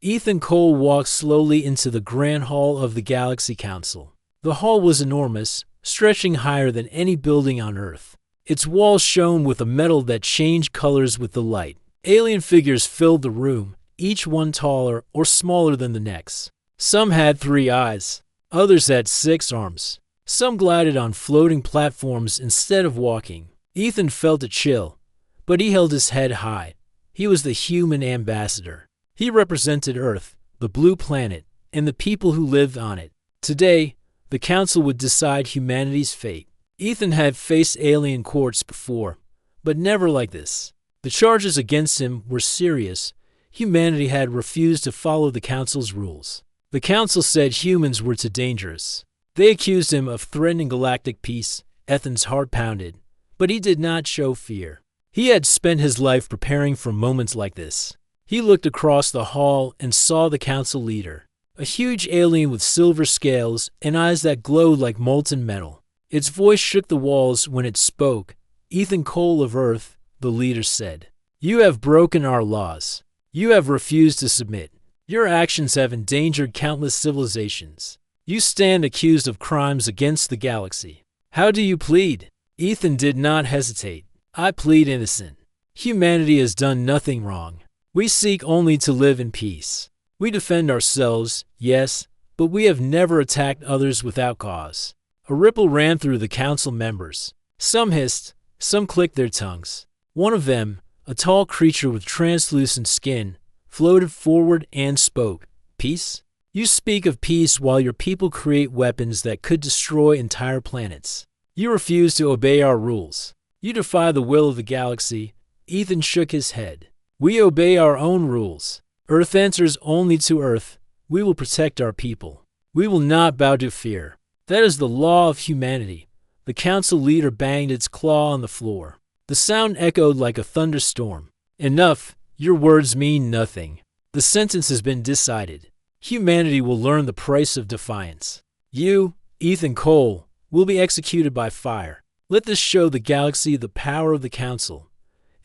Ethan Cole walked slowly into the Grand Hall of the Galaxy Council. The hall was enormous, stretching higher than any building on Earth. Its walls shone with a metal that changed colors with the light. Alien figures filled the room, each one taller or smaller than the next. Some had 3 eyes, others had 6 arms. Some glided on floating platforms instead of walking. Ethan felt a chill, but he held his head high. He was the human ambassador. He represented Earth, the blue planet, and the people who lived on it. Today, the council would decide humanity's fate. Ethan had faced alien courts before, but never like this. The charges against him were serious. Humanity had refused to follow the council's rules. The council said humans were too dangerous. They accused him of threatening galactic peace. Ethan's heart pounded, but he did not show fear. He had spent his life preparing for moments like this. He looked across the hall and saw the council leader, a huge alien with silver scales and eyes that glowed like molten metal. Its voice shook the walls when it spoke. Ethan Cole of Earth, the leader said, "You have broken our laws. You have refused to submit. Your actions have endangered countless civilizations. You stand accused of crimes against the galaxy. How do you plead?" Ethan did not hesitate. "I plead innocent. Humanity has done nothing wrong. We seek only to live in peace. We defend ourselves, yes, but we have never attacked others without cause." A ripple ran through the council members. Some hissed, some clicked their tongues. One of them, a tall creature with translucent skin, floated forward and spoke. "Peace? You speak of peace while your people create weapons that could destroy entire planets. You refuse to obey our rules. You defy the will of the galaxy." Ethan shook his head. "We obey our own rules. Earth answers only to Earth. We will protect our people. We will not bow to fear. That is the law of humanity." The council leader banged its claw on the floor. The sound echoed like a thunderstorm. "Enough. Your words mean nothing. The sentence has been decided. Humanity will learn the price of defiance. You, Ethan Cole, will be executed by fire. Let this show the galaxy the power of the council."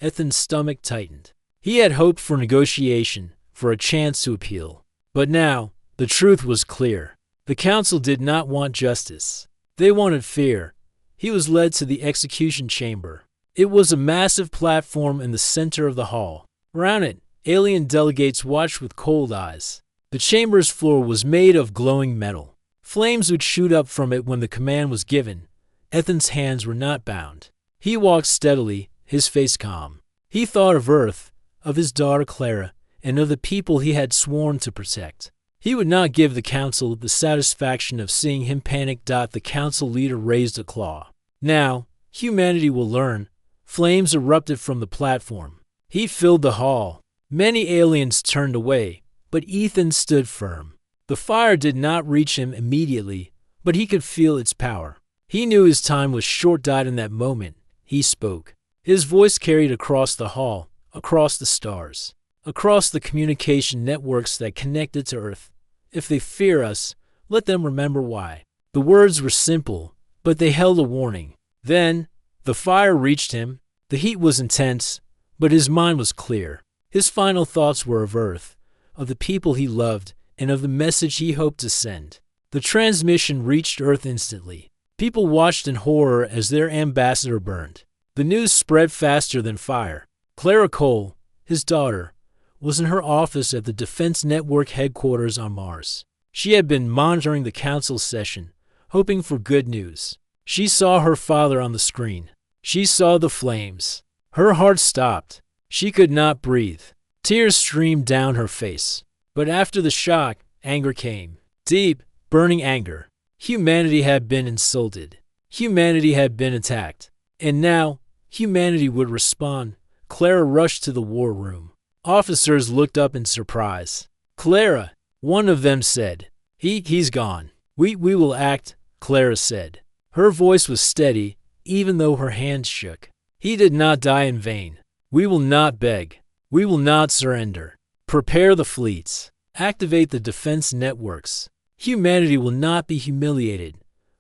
Ethan's stomach tightened. He had hoped for negotiation, for a chance to appeal. But now, the truth was clear. The council did not want justice. They wanted fear. He was led to the execution chamber. It was a massive platform in the center of the hall. Around it, alien delegates watched with cold eyes. The chamber's floor was made of glowing metal. Flames would shoot up from it when the command was given. Ethan's hands were not bound. He walked steadily, his face calm. He thought of Earth, of his daughter Clara, and of the people he had sworn to protect. He would not give the council the satisfaction of seeing him panic. The council leader raised a claw. "Now, humanity will learn." Flames erupted from the platform. He filled the hall. Many aliens turned away, but Ethan stood firm. The fire did not reach him immediately, but he could feel its power. He knew his time was short. In that moment, he spoke. His voice carried across the hall, across the stars, across the communication networks that connected to Earth. "If they fear us, let them remember why." The words were simple, but they held a warning. Then, the fire reached him. The heat was intense, but his mind was clear. His final thoughts were of Earth, of the people he loved, and of the message he hoped to send. The transmission reached Earth instantly. People watched in horror as their ambassador burned. The news spread faster than fire. Clara Cole, his daughter, was in her office at the Defense Network headquarters on Mars. She had been monitoring the council session, hoping for good news. She saw her father on the screen. She saw the flames. Her heart stopped. She could not breathe. Tears streamed down her face. But after the shock, anger came. Deep, burning anger. Humanity had been insulted. Humanity had been attacked. And now, humanity would respond. Clara rushed to the war room. Officers looked up in surprise. "Clara," one of them said. He's gone. We will act," Clara said. Her voice was steady, even though her hands shook. "He did not die in vain. We will not beg. We will not surrender. Prepare the fleets. Activate the defense networks. Humanity will not be humiliated."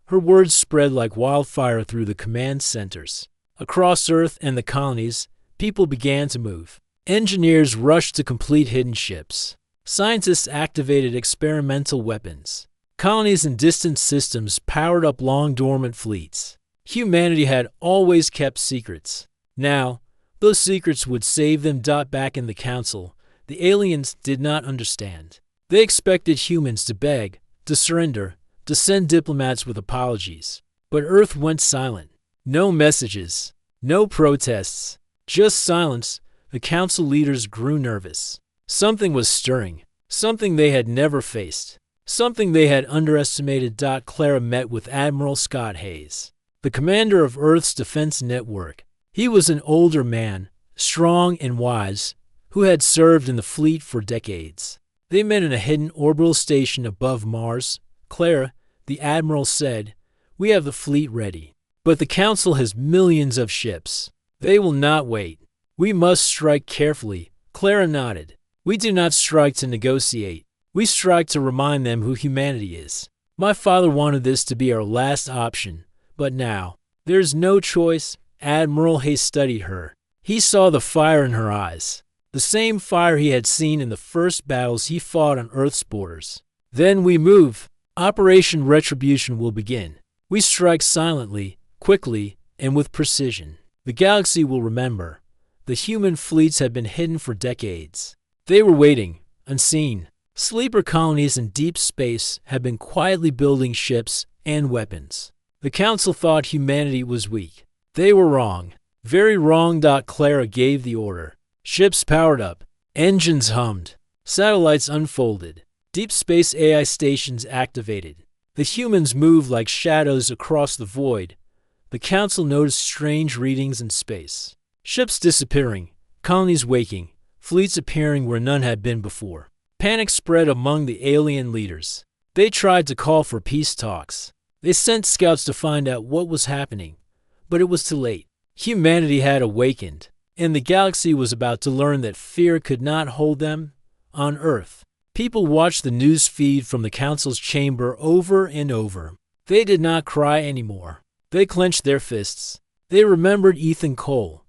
Her words spread like wildfire through the command centers. Across Earth and the colonies, people began to move. Engineers rushed to complete hidden ships. Scientists activated experimental weapons. Colonies in distant systems powered up long-dormant fleets. Humanity had always kept secrets. Now, those secrets would save them. Back in the council, the aliens did not understand. They expected humans to beg, to surrender, to send diplomats with apologies. But Earth went silent. No messages, no protests, just silence. The council leaders grew nervous. Something was stirring, something they had never faced, something they had underestimated. Clara met with Admiral Scott Hayes, the commander of Earth's defense network. He was an older man, strong and wise, who had served in the fleet for decades. They met in a hidden orbital station above Mars. Clara, the admiral said, "We have the fleet ready, but the council has millions of ships. They will not wait. We must strike carefully." Clara nodded. "We do not strike to negotiate. We strike to remind them who humanity is. My father wanted this to be our last option, but now, there's no choice." Admiral Hayes studied her. He saw the fire in her eyes, the same fire he had seen in the first battles he fought on Earth's borders. "Then we move. Operation Retribution will begin. We strike silently, quickly, and with precision. The galaxy will remember. The human fleets have been hidden for decades. They were waiting, unseen. Sleeper colonies in deep space have been quietly building ships and weapons. The council thought humanity was weak. They were wrong. Very wrong. Clara gave the order. Ships powered up. Engines hummed. Satellites unfolded. Deep space AI stations activated. The humans moved like shadows across the void. The council noticed strange readings in space. Ships disappearing, colonies waking, fleets appearing where none had been before. Panic spread among the alien leaders. They tried to call for peace talks. They sent scouts to find out what was happening, but it was too late. Humanity had awakened, and the galaxy was about to learn that fear could not hold them on Earth. People watched the news feed from the council's chamber over and over. They did not cry anymore. They clenched their fists. They remembered Ethan Cole.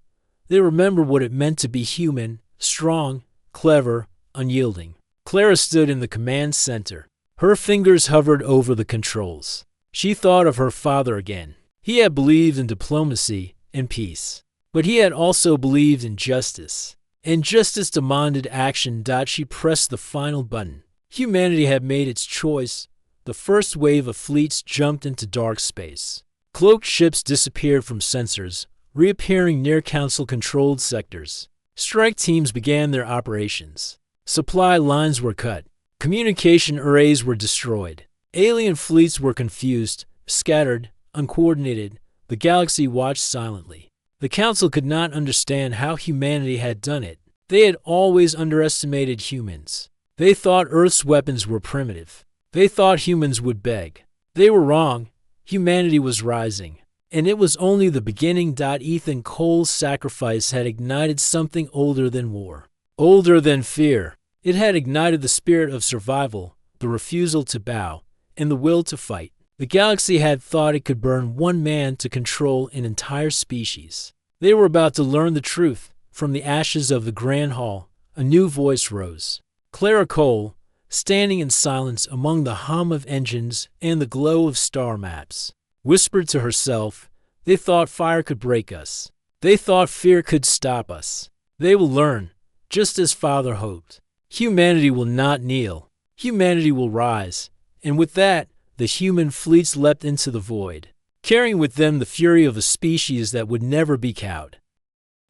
They remembered what it meant to be human, strong, clever, unyielding. Clara stood in the command center. Her fingers hovered over the controls. She thought of her father again. He had believed in diplomacy and peace, but he had also believed in justice. And justice demanded action. She pressed the final button. Humanity had made its choice. The first wave of fleets jumped into dark space. Cloaked ships disappeared from sensors, reappearing near council-controlled sectors. Strike teams began their operations. Supply lines were cut. Communication arrays were destroyed. Alien fleets were confused, scattered, uncoordinated. The galaxy watched silently. The council could not understand how humanity had done it. They had always underestimated humans. They thought Earth's weapons were primitive. They thought humans would beg. They were wrong. Humanity was rising. And it was only the beginning. Ethan Cole's sacrifice had ignited something older than war, older than fear. It had ignited the spirit of survival, the refusal to bow, and the will to fight. The galaxy had thought it could burn one man to control an entire species. They were about to learn the truth. From the ashes of the Grand Hall, a new voice rose. Clara Cole, standing in silence among the hum of engines and the glow of star maps, whispered to herself, "They thought fire could break us. They thought fear could stop us. They will learn, just as Father hoped. Humanity will not kneel. Humanity will rise." And with that, the human fleets leapt into the void, carrying with them the fury of a species that would never be cowed.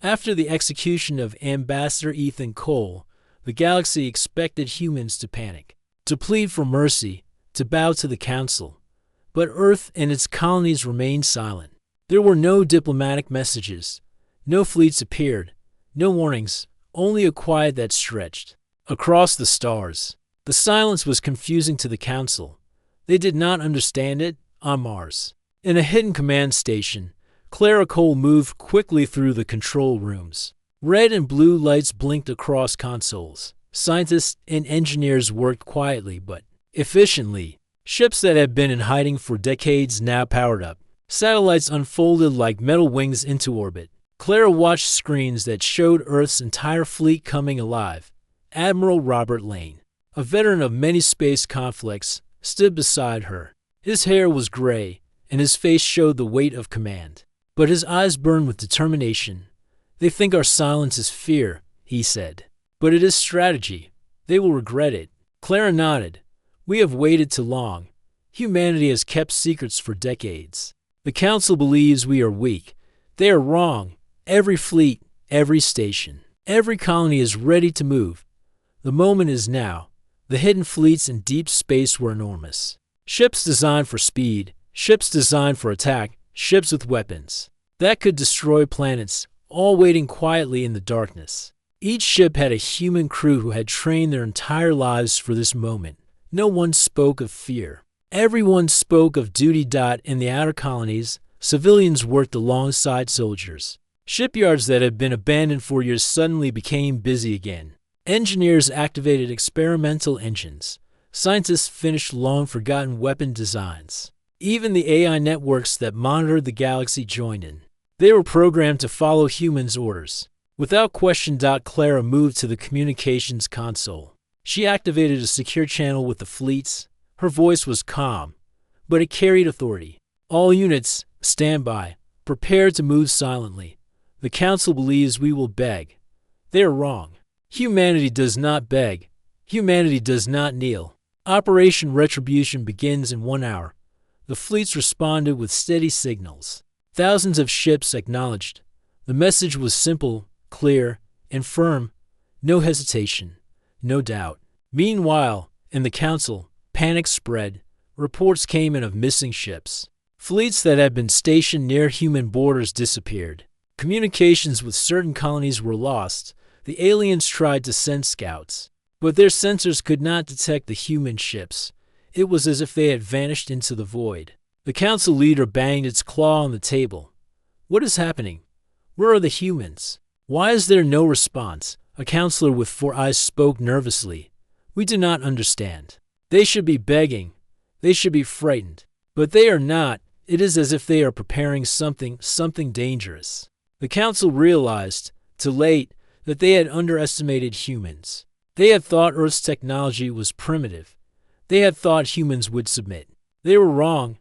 After the execution of Ambassador Ethan Cole, the galaxy expected humans to panic, to plead for mercy, to bow to the council. But Earth and its colonies remained silent. There were no diplomatic messages. No fleets appeared. No warnings. Only a quiet that stretched across the stars. The silence was confusing to the council. They did not understand it. On Mars, in a hidden command station, Clara Cole moved quickly through the control rooms. Red and blue lights blinked across consoles. Scientists and engineers worked quietly but efficiently. Ships that had been in hiding for decades now powered up. Satellites unfolded like metal wings into orbit. Clara watched screens that showed Earth's entire fleet coming alive. Admiral Robert Lane, a veteran of many space conflicts, stood beside her. His hair was gray, and his face showed the weight of command. But his eyes burned with determination. "They think our silence is fear," he said. "But it is strategy. They will regret it." Clara nodded. "We have waited too long. Humanity has kept secrets for decades. The Council believes we are weak. They are wrong. Every fleet, every station, every colony is ready to move. The moment is now. The hidden fleets in deep space were enormous. Ships designed for speed, ships designed for attack, ships with weapons that could destroy planets, all waiting quietly in the darkness. Each ship had a human crew who had trained their entire lives for this moment. No one spoke of fear. Everyone spoke of duty. In the outer colonies, civilians worked alongside soldiers. Shipyards that had been abandoned for years suddenly became busy again. Engineers activated experimental engines. Scientists finished long-forgotten weapon designs. Even the AI networks that monitored the galaxy joined in. They were programmed to follow humans' orders. Without question, Clara moved to the communications console. She activated a secure channel with the fleets. Her voice was calm, but it carried authority. "All units, stand by. Prepare to move silently. The Council believes we will beg. They are wrong. Humanity does not beg. Humanity does not kneel. Operation Retribution begins in 1 hour." The fleets responded with steady signals. Thousands of ships acknowledged. The message was simple, clear, and firm. No hesitation, no doubt. Meanwhile, in the Council, panic spread. Reports came in of missing ships. Fleets that had been stationed near human borders disappeared. Communications with certain colonies were lost. The aliens tried to send scouts, but their sensors could not detect the human ships. It was as if they had vanished into the void. The Council leader banged its claw on the table. "What is happening? Where are the humans? Why is there no response?" A counselor with 4 eyes spoke nervously. "We do not understand. They should be begging. They should be frightened. But they are not. It is as if they are preparing something dangerous." The Council realized, too late, that they had underestimated humans. They had thought Earth's technology was primitive. They had thought humans would submit. They were wrong.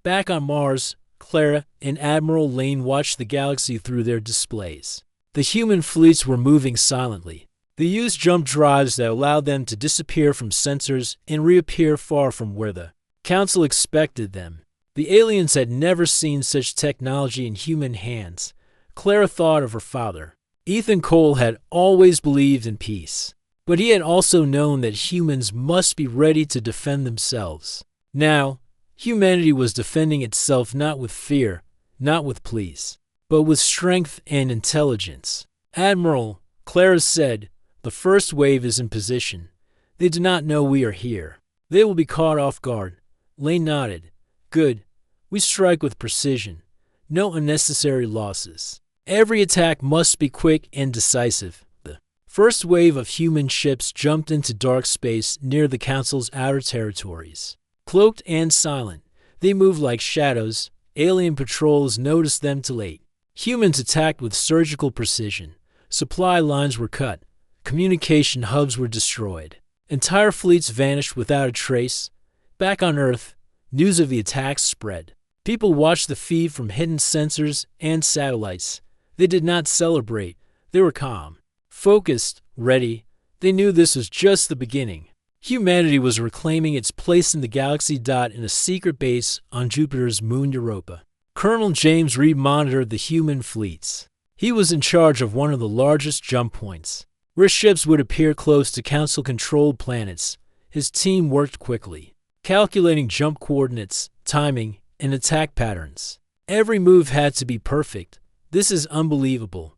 Back on Mars, Clara and Admiral Lane watched the galaxy through their displays. The human fleets were moving silently. They used jump drives that allowed them to disappear from sensors and reappear far from where the Council expected them. The aliens had never seen such technology in human hands. Clara thought of her father. Ethan Cole had always believed in peace, but he had also known that humans must be ready to defend themselves. Now, humanity was defending itself not with fear, not with pleas, but with strength and intelligence. "Admiral," Clara said, "the first wave is in position. They do not know we are here. They will be caught off guard." Lane nodded. "Good. We strike with precision. No unnecessary losses. Every attack must be quick and decisive." The first wave of human ships jumped into dark space near the Council's outer territories. Cloaked and silent, they moved like shadows. Alien patrols noticed them too late. Humans attacked with surgical precision. Supply lines were cut. Communication hubs were destroyed. Entire fleets vanished without a trace. Back on Earth, news of the attacks spread. People watched the feed from hidden sensors and satellites. They did not celebrate. They were calm, focused, ready. They knew this was just the beginning. Humanity was reclaiming its place in the galaxy. In a secret base on Jupiter's moon Europa, Colonel James Reed monitored the human fleets. He was in charge of one of the largest jump points, where ships would appear close to Council-controlled planets. His team worked quickly, calculating jump coordinates, timing, and attack patterns. Every move had to be perfect. "This is unbelievable,"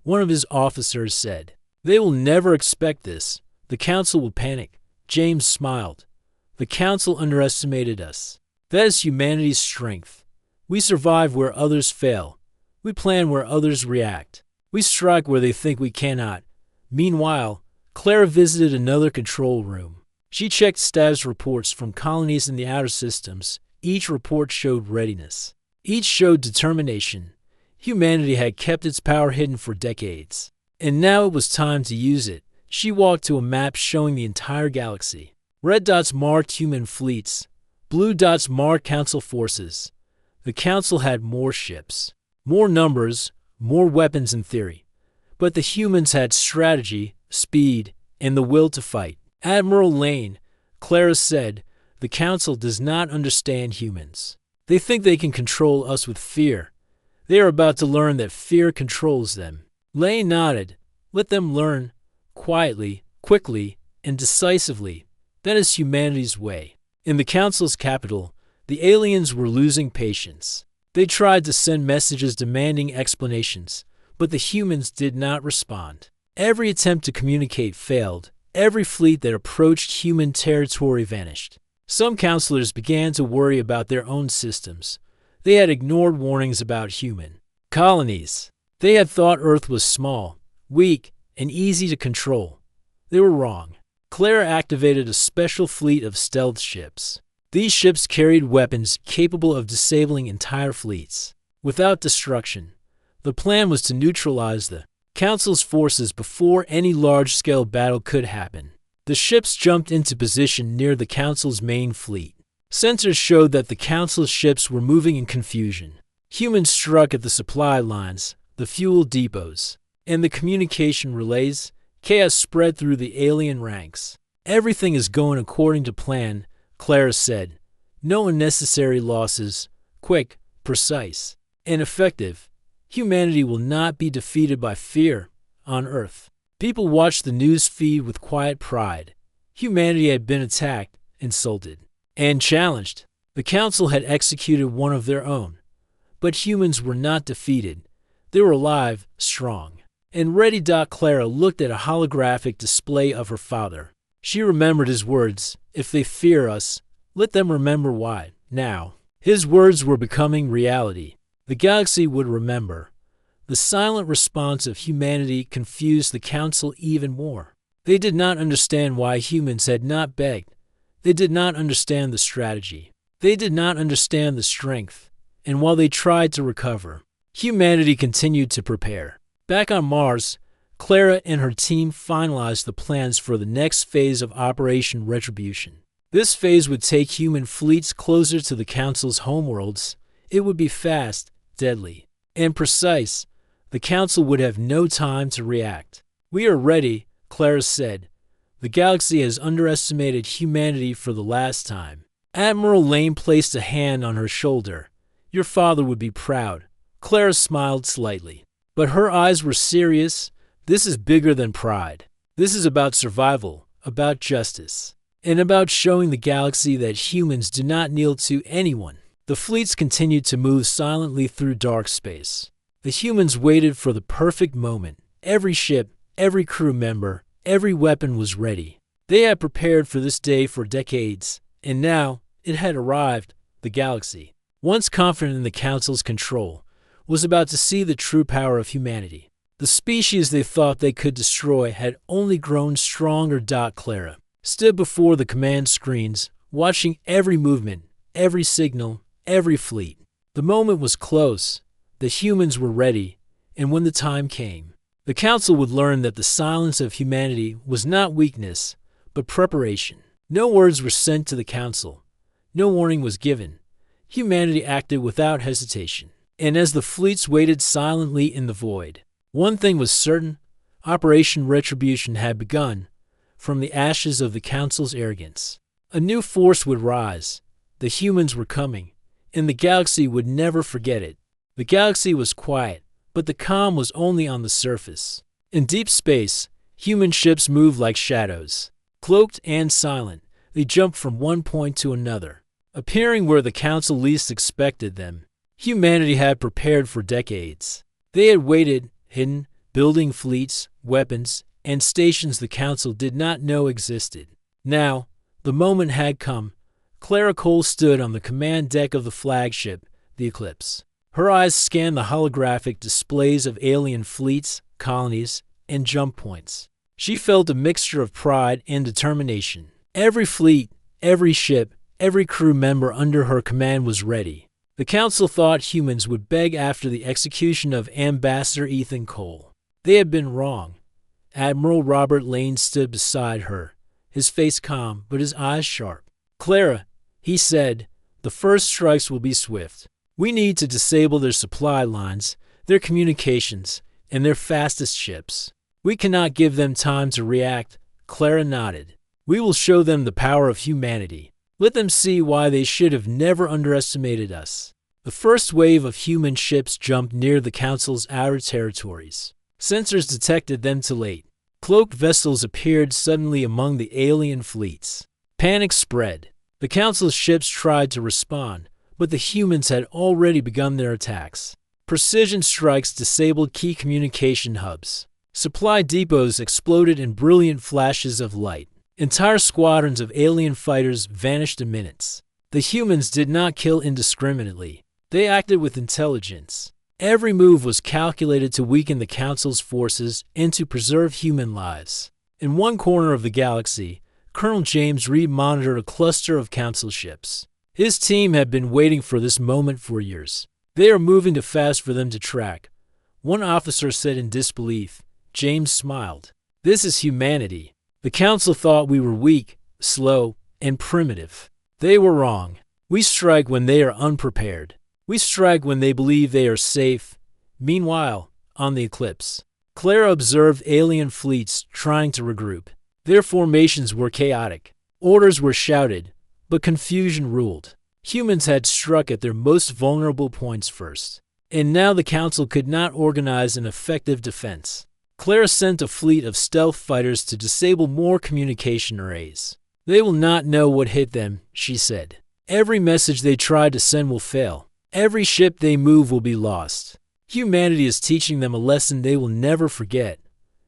one of his officers said. "They will never expect this. The Council will panic." James smiled. "The Council underestimated us. That is humanity's strength. We survive where others fail. We plan where others react. We strike where they think we cannot." Meanwhile, Clara visited another control room. She checked status reports from colonies in the outer systems. Each report showed readiness. Each showed determination. Humanity had kept its power hidden for decades, and now it was time to use it. She walked to a map showing the entire galaxy. Red dots marked human fleets. Blue dots marked Council forces. The Council had more ships, more numbers, more weapons in theory. But the humans had strategy, speed, and the will to fight. Admiral Lane, Clara said, the Council does not understand humans. They think they can control us with fear. They are about to learn that fear controls them. Lane nodded. Let them learn, quietly, quickly, and decisively. That is humanity's way. In the Council's capital, the aliens were losing patience. They tried to send messages demanding explanations, but the humans did not respond. Every attempt to communicate failed. Every fleet that approached human territory vanished. Some counselors began to worry about their own systems. They had ignored warnings about human colonies. They had thought Earth was small, weak, and easy to control. They were wrong. Clara activated a special fleet of stealth ships. These ships carried weapons capable of disabling entire fleets. Without destruction, the plan was to neutralize the Council's forces before any large-scale battle could happen. The ships jumped into position near the Council's main fleet. Sensors showed that the Council's ships were moving in confusion. Humans struck at the supply lines, the fuel depots, and the communication relays. Chaos spread through the alien ranks. Everything is going according to plan, Clara said. No unnecessary losses. Quick, precise, and effective. Humanity will not be defeated by fear on Earth. People watched the news feed with quiet pride. Humanity had been attacked, insulted, and challenged. The Council had executed one of their own. But humans were not defeated. They were alive, strong, and ready. Clara looked at a holographic display of her father. She remembered his words, "If they fear us, let them remember why." Now, his words were becoming reality. The galaxy would remember. The silent response of humanity confused the Council even more. They did not understand why humans had not begged. They did not understand the strategy. They did not understand the strength. And while they tried to recover, humanity continued to prepare. Back on Mars, Clara and her team finalized the plans for the next phase of Operation Retribution. This phase would take human fleets closer to the Council's homeworlds. It would be fast, deadly, and precise. The Council would have no time to react. "We are ready," Clara said. "The galaxy has underestimated humanity for the last time." Admiral Lane placed a hand on her shoulder. "Your father would be proud." Clara smiled slightly, but her eyes were serious. "This is bigger than pride. This is about survival, about justice, and about showing the galaxy that humans do not kneel to anyone." The fleets continued to move silently through dark space. The humans waited for the perfect moment. Every ship, every crew member, every weapon was ready. They had prepared for this day for decades, and now it had arrived. The galaxy, once confident in the Council's control, was about to see the true power of humanity. The species they thought they could destroy had only grown stronger. Clara stood before the command screens, watching every movement, every signal, every fleet. The moment was close. The humans were ready, and when the time came, the Council would learn that the silence of humanity was not weakness, but preparation. No words were sent to the Council. No warning was given. Humanity acted without hesitation. And as the fleets waited silently in the void, one thing was certain: Operation Retribution had begun. From the ashes of the Council's arrogance, a new force would rise. The humans were coming, and the galaxy would never forget it. The galaxy was quiet, but the calm was only on the surface. In deep space, human ships moved like shadows. Cloaked and silent, they jumped from one point to another, appearing where the Council least expected them. Humanity had prepared for decades. They had waited, hidden, building fleets, weapons, and stations the Council did not know existed. Now, the moment had come. Clara Cole stood on the command deck of the flagship, the Eclipse. Her eyes scanned the holographic displays of alien fleets, colonies, and jump points. She felt a mixture of pride and determination. Every fleet, every ship, every crew member under her command was ready. The Council thought humans would beg after the execution of Ambassador Ethan Cole. They had been wrong. Admiral Robert Lane stood beside her, his face calm but his eyes sharp. "Clara," he said, "the first strikes will be swift. We need to disable their supply lines, their communications, and their fastest ships. We cannot give them time to react." Clara nodded. "We will show them the power of humanity. Let them see why they should have never underestimated us." The first wave of human ships jumped near the Council's outer territories. Sensors detected them too late. Cloaked vessels appeared suddenly among the alien fleets. Panic spread. The Council's ships tried to respond, but the humans had already begun their attacks. Precision strikes disabled key communication hubs. Supply depots exploded in brilliant flashes of light. Entire squadrons of alien fighters vanished in minutes. The humans did not kill indiscriminately. They acted with intelligence. Every move was calculated to weaken the Council's forces and to preserve human lives. In one corner of the galaxy, Colonel James Reed monitored a cluster of Council ships. His team had been waiting for this moment for years. "They are moving too fast for them to track," one officer said in disbelief. James smiled. "This is humanity. The Council thought we were weak, slow, and primitive. They were wrong. We strike when they are unprepared. We strike when they believe they are safe." Meanwhile, on the Eclipse, Clara observed alien fleets trying to regroup. Their formations were chaotic. Orders were shouted, but confusion ruled. Humans had struck at their most vulnerable points first, and now the Council could not organize an effective defense. Clara sent a fleet of stealth fighters to disable more communication arrays. "They will not know what hit them," she said. "Every message they try to send will fail. Every ship they move will be lost. Humanity is teaching them a lesson they will never forget."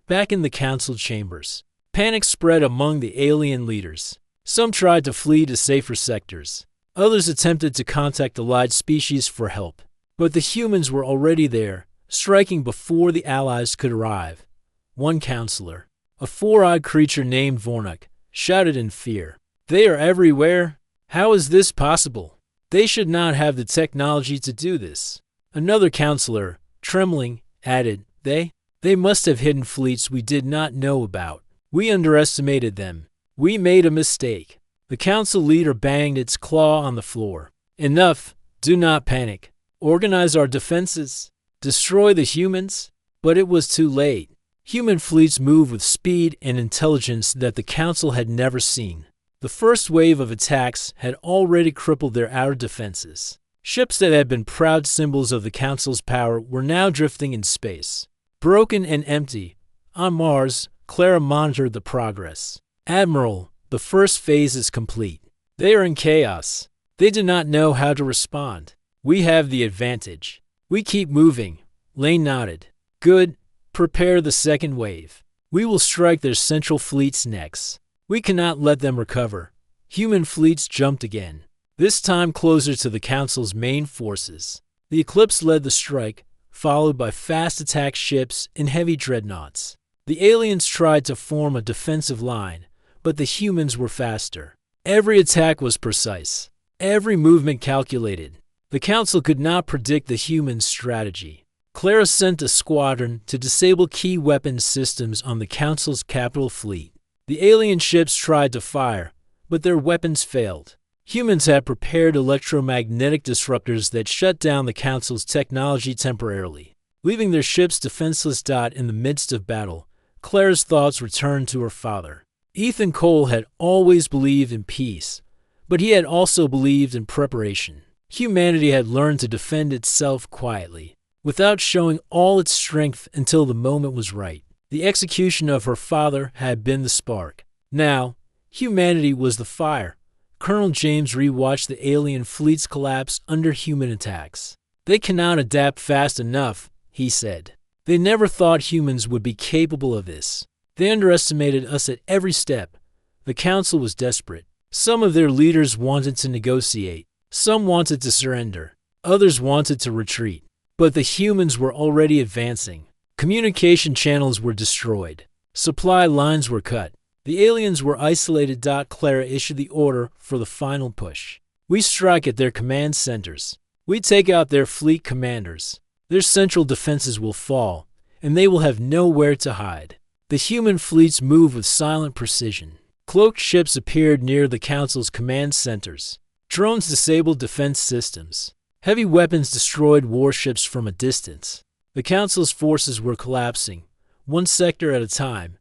Back in the Council chambers, panic spread among the alien leaders. Some tried to flee to safer sectors. Others attempted to contact allied species for help. But the humans were already there, striking before the allies could arrive. One counselor, a four-eyed creature named Vornuk, shouted in fear. "They are everywhere. How is this possible? They should not have the technology to do this." Another counselor, trembling, added, They must have hidden fleets we did not know about. We underestimated them. We made a mistake." The Council leader banged its claw on the floor. "Enough. Do not panic. Organize our defenses. Destroy the humans." But it was too late. Human fleets moved with speed and intelligence that the Council had never seen. The first wave of attacks had already crippled their outer defenses. Ships that had been proud symbols of the Council's power were now drifting in space. Broken and empty, on Mars, Clara monitored the progress. "Admiral, the first phase is complete. They are in chaos. They do not know how to respond. We have the advantage. We keep moving." Lane nodded. "Good. Prepare the second wave. We will strike their central fleets next. We cannot let them recover." Human fleets jumped again, this time closer to the Council's main forces. The Eclipse led the strike, followed by fast attack ships and heavy dreadnoughts. The aliens tried to form a defensive line, but the humans were faster. Every attack was precise, every movement calculated. The Council could not predict the humans' strategy. Clara sent a squadron to disable key weapons systems on the Council's capital fleet. The alien ships tried to fire, but their weapons failed. Humans had prepared electromagnetic disruptors that shut down the Council's technology temporarily. Leaving their ships defenseless in the midst of battle, Clara's thoughts returned to her father. Ethan Cole had always believed in peace, but he had also believed in preparation. Humanity had learned to defend itself quietly, without showing all its strength until the moment was right. The execution of her father had been the spark. Now, humanity was the fire. Colonel James rewatched the alien fleets collapse under human attacks. "They cannot adapt fast enough," he said. "They never thought humans would be capable of this. They underestimated us at every step." The Council was desperate. Some of their leaders wanted to negotiate. Some wanted to surrender. Others wanted to retreat. But the humans were already advancing. Communication channels were destroyed. Supply lines were cut. The aliens were isolated. Clara issued the order for the final push. "We strike at their command centers. We take out their fleet commanders. Their central defenses will fall, and they will have nowhere to hide." The human fleets moved with silent precision. Cloaked ships appeared near the Council's command centers. Drones disabled defense systems. Heavy weapons destroyed warships from a distance. The Council's forces were collapsing, one sector at a time,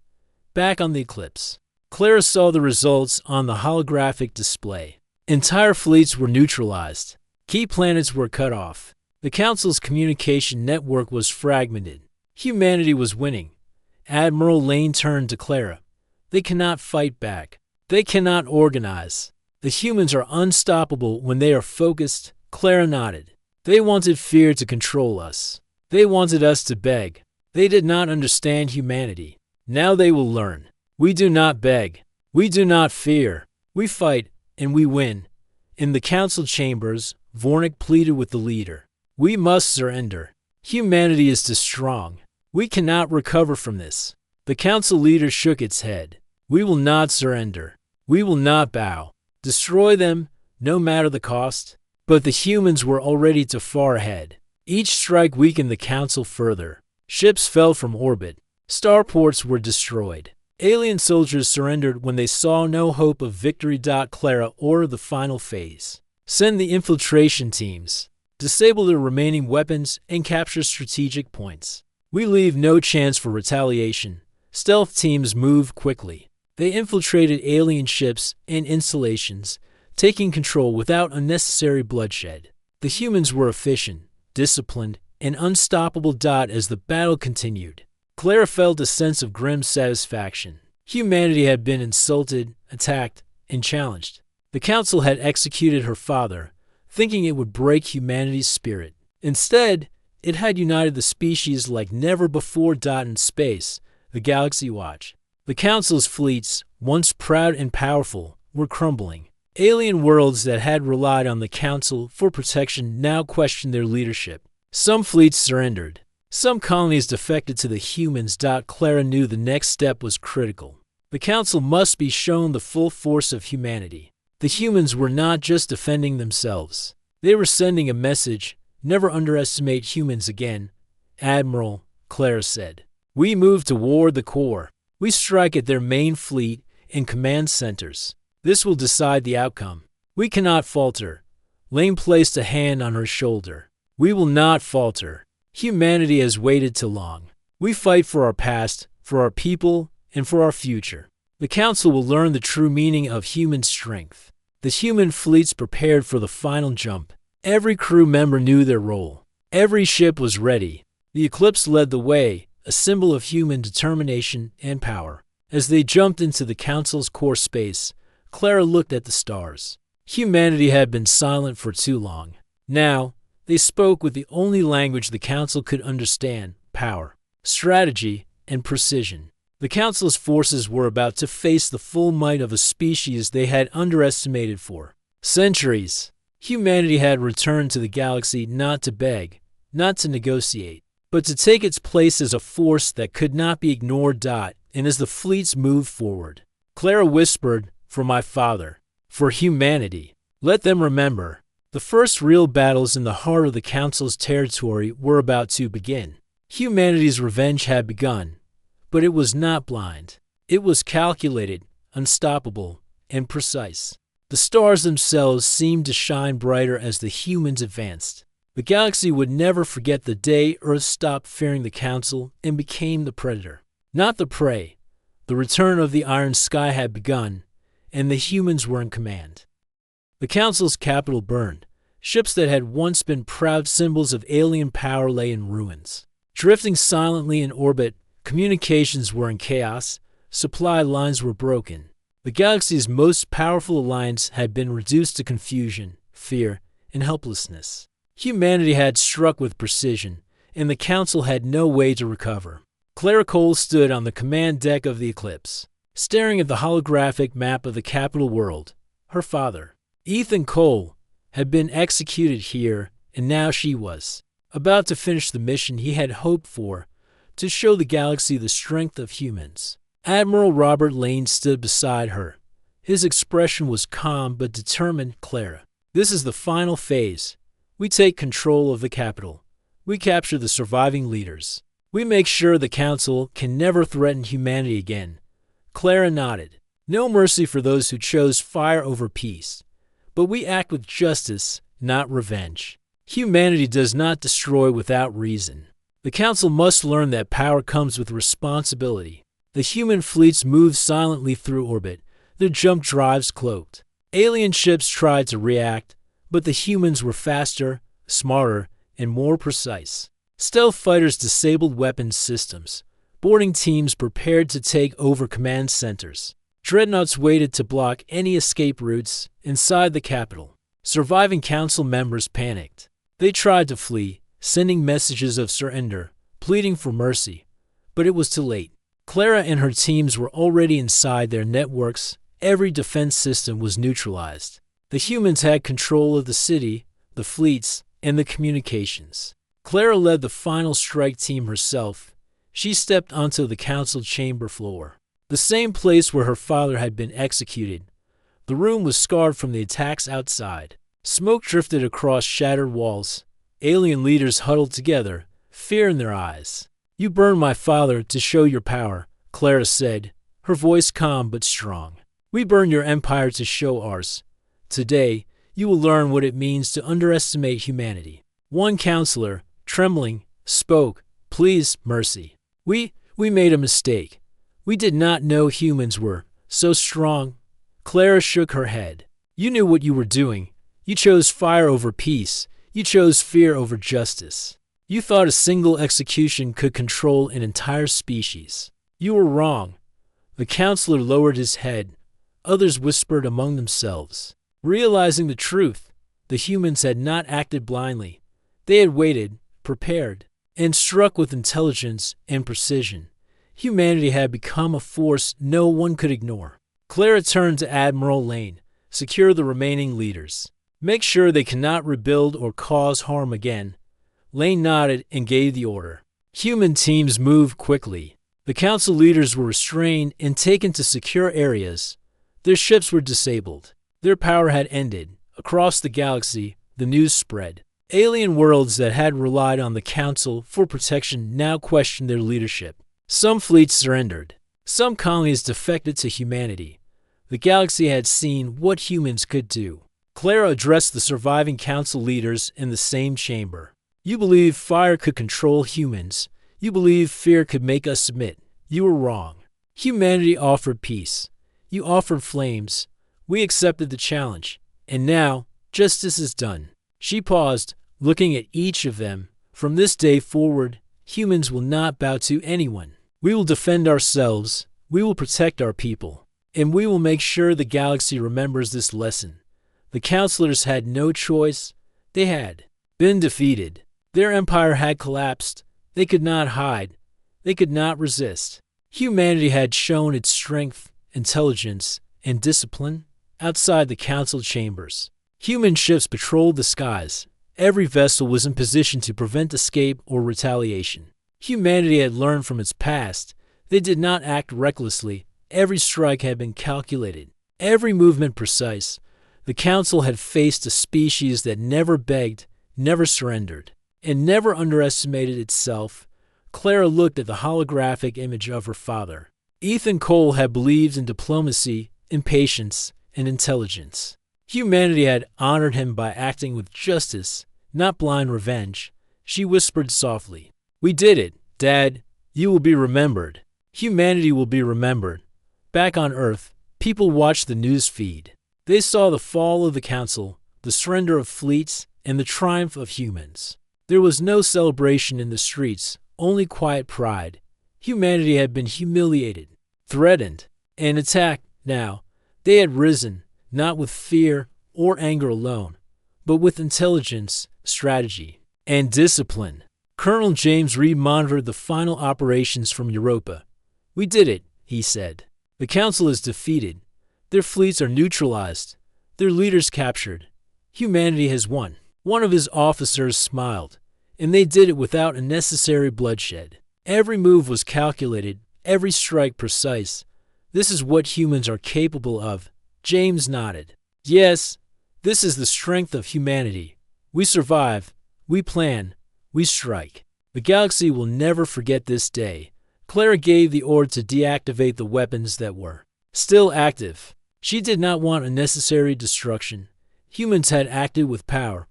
back on the eclipse. Clara saw the results on the holographic display. Entire fleets were neutralized. Key planets were cut off. The Council's communication network was fragmented. Humanity was winning. Admiral Lane turned to Clara. They cannot fight back. They cannot organize. The humans are unstoppable when they are focused. Clara nodded. They wanted fear to control us. They wanted us to beg. They did not understand humanity. Now they will learn. We do not beg. We do not fear. We fight, and we win. In the council chambers, Vornik pleaded with the leader. We must surrender. Humanity is too strong. We cannot recover from this. The council leader shook its head. We will not surrender. We will not bow. Destroy them, no matter the cost. But the humans were already too far ahead. Each strike weakened the council further. Ships fell from orbit. Starports were destroyed. Alien soldiers surrendered when they saw no hope of victory. Clara ordered the final phase. Send the infiltration teams. Disable the remaining weapons and capture strategic points. We leave no chance for retaliation. Stealth teams moved quickly. They infiltrated alien ships and installations, taking control without unnecessary bloodshed. The humans were efficient, disciplined, and unstoppable. As the battle continued, Clara felt a sense of grim satisfaction. Humanity had been insulted, attacked, and challenged. The Council had executed her father, thinking it would break humanity's spirit. Instead, it had united the species like never before. In space, the Galaxy Watch. The Council's fleets, once proud and powerful, were crumbling. Alien worlds that had relied on the Council for protection now questioned their leadership. Some fleets surrendered. Some colonies defected to the humans. Clara knew the next step was critical. The Council must be shown the full force of humanity. The humans were not just defending themselves. They were sending a message: never underestimate humans again. Admiral, Clara said. We move toward the core. We strike at their main fleet and command centers. This will decide the outcome. We cannot falter. Lane placed a hand on her shoulder. We will not falter. Humanity has waited too long. We fight for our past, for our people, and for our future. The Council will learn the true meaning of human strength. The human fleets prepared for the final jump. Every crew member knew their role. Every ship was ready. The Eclipse led the way, a symbol of human determination and power. As they jumped into the Council's core space, Clara looked at the stars. Humanity had been silent for too long. Now, they spoke with the only language the Council could understand: power, strategy, and precision. The Council's forces were about to face the full might of a species they had underestimated for centuries. Humanity had returned to the galaxy not to beg, not to negotiate, but to take its place as a force that could not be ignored. And as the fleets moved forward, Clara whispered, "For my father, for humanity, let them remember." The first real battles in the heart of the Council's territory were about to begin. Humanity's revenge had begun, but it was not blind. It was calculated, unstoppable, and precise. The stars themselves seemed to shine brighter as the humans advanced. The galaxy would never forget the day Earth stopped fearing the Council and became the predator, not the prey. The return of the Iron Sky had begun, and the humans were in command. The Council's capital burned. Ships that had once been proud symbols of alien power lay in ruins. Drifting silently in orbit, communications were in chaos, supply lines were broken. The galaxy's most powerful alliance had been reduced to confusion, fear, and helplessness. Humanity had struck with precision, and the Council had no way to recover. Clara Cole stood on the command deck of the Eclipse, staring at the holographic map of the capital world. Her father, Ethan Cole, had been executed here, and now she was about to finish the mission he had hoped for, to show the galaxy the strength of humans. Admiral Robert Lane stood beside her. His expression was calm but determined. "Clara, this is the final phase. We take control of the capital. We capture the surviving leaders. We make sure the Council can never threaten humanity again. Clara nodded. No mercy for those who chose fire over peace. But we act with justice, not revenge. Humanity does not destroy without reason. The Council must learn that power comes with responsibility. The human fleets moved silently through orbit, their jump drives cloaked. Alien ships tried to react, but the humans were faster, smarter, and more precise. Stealth fighters disabled weapons systems. Boarding teams prepared to take over command centers. Dreadnoughts waited to block any escape routes inside the capital. Surviving Council members panicked. They tried to flee, sending messages of surrender, pleading for mercy. But it was too late. Clara and her teams were already inside their networks. Every defense system was neutralized. The humans had control of the city, the fleets, and the communications. Clara led the final strike team herself. She stepped onto the Council chamber floor, the same place where her father had been executed. The room was scarred from the attacks outside. Smoke drifted across shattered walls. Alien leaders huddled together, fear in their eyes. "You burned my father to show your power," Clara said, her voice calm but strong. "We burned your empire to show ours. Today, you will learn what it means to underestimate humanity." One counselor, trembling, spoke, "Please, mercy. We made a mistake. We did not know humans were so strong." Clara shook her head. "You knew what you were doing. You chose fire over peace. You chose fear over justice. You thought a single execution could control an entire species. You were wrong." The counselor lowered his head. Others whispered among themselves. Realizing the truth, the humans had not acted blindly. They had waited, prepared, and struck with intelligence and precision. Humanity had become a force no one could ignore. Clara turned to Admiral Lane. "Secure the remaining leaders. Make sure they cannot rebuild or cause harm again." Lane nodded and gave the order. Human teams moved quickly. The Council leaders were restrained and taken to secure areas. Their ships were disabled. Their power had ended. Across the galaxy, the news spread. Alien worlds that had relied on the Council for protection now questioned their leadership. Some fleets surrendered. Some colonies defected to humanity. The galaxy had seen what humans could do. Clara addressed the surviving Council leaders in the same chamber. "You believe fire could control humans. You believe fear could make us submit. You were wrong. Humanity offered peace. You offered flames. We accepted the challenge. And now, justice is done." She paused, looking at each of them. "From this day forward, humans will not bow to anyone. We will defend ourselves. We will protect our people. And we will make sure the galaxy remembers this lesson." The counselors had no choice. They had been defeated. Their empire had collapsed. They could not hide. They could not resist. Humanity had shown its strength, intelligence, and discipline outside the Council chambers. Human ships patrolled the skies. Every vessel was in position to prevent escape or retaliation. Humanity had learned from its past. They did not act recklessly. Every strike had been calculated. Every movement precise. The Council had faced a species that never begged, never surrendered, and never underestimated itself. Clara looked at the holographic image of her father. Ethan Cole had believed in diplomacy, in patience, and intelligence. Humanity had honored him by acting with justice, not blind revenge. She whispered softly, "We did it, Dad. You will be remembered. Humanity will be remembered." Back on Earth, people watched the news feed. They saw the fall of the Council, the surrender of fleets, and the triumph of humans. There was no celebration in the streets, only quiet pride. Humanity had been humiliated, threatened, and attacked. Now, they had risen, not with fear or anger alone, but with intelligence, strategy, and discipline. Colonel James Reed monitored the final operations from Europa. "We did it," he said. "The Council is defeated. Their fleets are neutralized. Their leaders captured. Humanity has won." One of his officers smiled, and they did it without unnecessary bloodshed. Every move was calculated, every strike precise. "This is what humans are capable of." James nodded. "Yes, this is the strength of humanity. We survive, we plan, we strike." The galaxy will never forget this day. Clara gave the order to deactivate the weapons that were still active. She did not want unnecessary destruction. Humans had acted with power,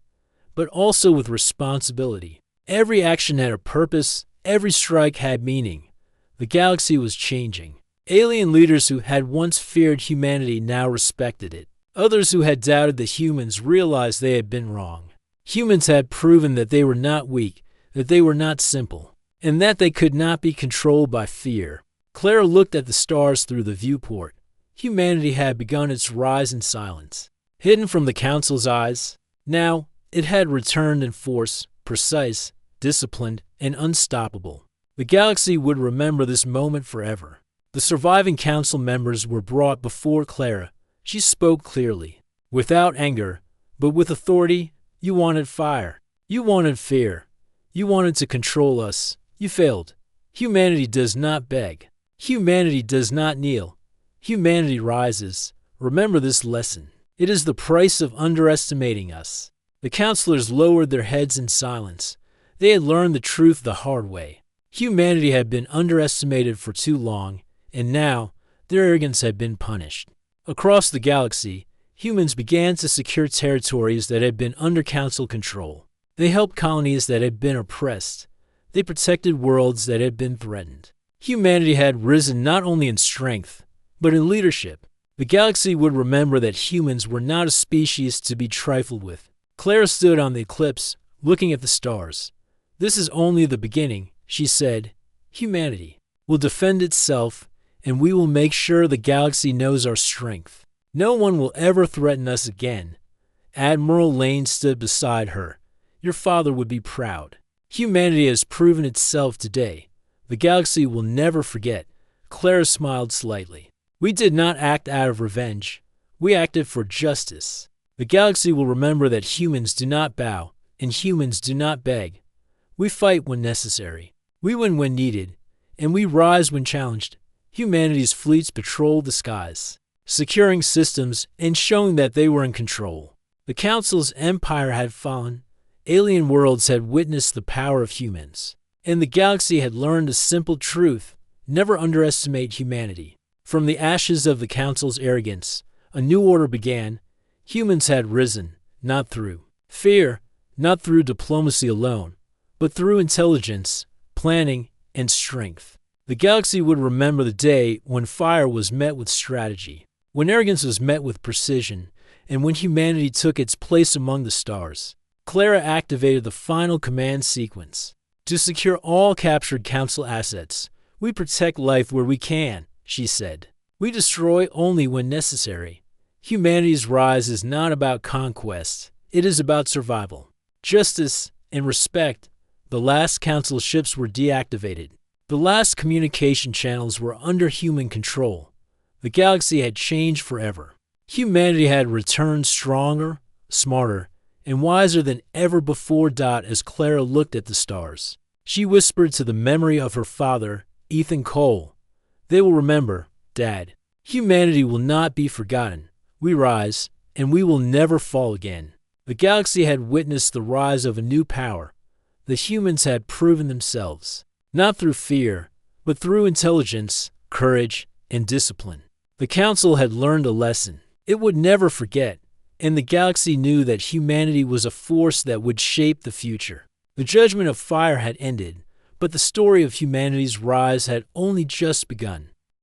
but also with responsibility. Every action had a purpose, every strike had meaning. The galaxy was changing. Alien leaders who had once feared humanity now respected it. Others who had doubted the humans realized they had been wrong. Humans had proven that they were not weak, that they were not simple, and that they could not be controlled by fear. Clara looked at the stars through the viewport. Humanity had begun its rise in silence, hidden from the Council's eyes. Now, it had returned in force, precise, disciplined, and unstoppable. The galaxy would remember this moment forever. The surviving Council members were brought before Clara. She spoke clearly, without anger, but with authority. You wanted fire. You wanted fear. You wanted to control us. You failed. Humanity does not beg. Humanity does not kneel. Humanity rises. Remember this lesson. It is the price of underestimating us. The counselors lowered their heads in silence. They had learned the truth the hard way. Humanity had been underestimated for too long, and now their arrogance had been punished. Across the galaxy, humans began to secure territories that had been under Council control. They helped colonies that had been oppressed. They protected worlds that had been threatened. Humanity had risen not only in strength, but in leadership. The galaxy would remember that humans were not a species to be trifled with. Clara stood on the eclipse, looking at the stars. This is only the beginning, she said. Humanity will defend itself, and we will make sure the galaxy knows our strength. No one will ever threaten us again. Admiral Lane stood beside her. Your father would be proud. Humanity has proven itself today. The galaxy will never forget. Clara smiled slightly. We did not act out of revenge. We acted for justice. The galaxy will remember that humans do not bow, and humans do not beg. We fight when necessary. We win when needed, and we rise when challenged. Humanity's fleets patrolled the skies, securing systems and showing that they were in control. The Council's empire had fallen. Alien worlds had witnessed the power of humans, and the galaxy had learned a simple truth: never underestimate humanity. From the ashes of the Council's arrogance, a new order began. Humans had risen, not through fear, not through diplomacy alone, but through intelligence, planning, and strength. The galaxy would remember the day when fire was met with strategy, when arrogance was met with precision, and when humanity took its place among the stars. Clara activated the final command sequence. To secure all captured Council assets, we protect life where we can, she said. We destroy only when necessary. Humanity's rise is not about conquest. It is about survival, justice, and respect. The last Council ships were deactivated. The last communication channels were under human control. The galaxy had changed forever. Humanity had returned stronger, smarter, and wiser than ever before. As Clara looked at the stars, she whispered to the memory of her father, Ethan Cole. They will remember, Dad. Humanity will not be forgotten. We rise, and we will never fall again. The galaxy had witnessed the rise of a new power. The humans had proven themselves, not through fear, but through intelligence, courage, and discipline. The Council had learned a lesson it would never forget, and the galaxy knew that humanity was a force that would shape the future. The judgment of fire had ended, but the story of humanity's rise had only just begun.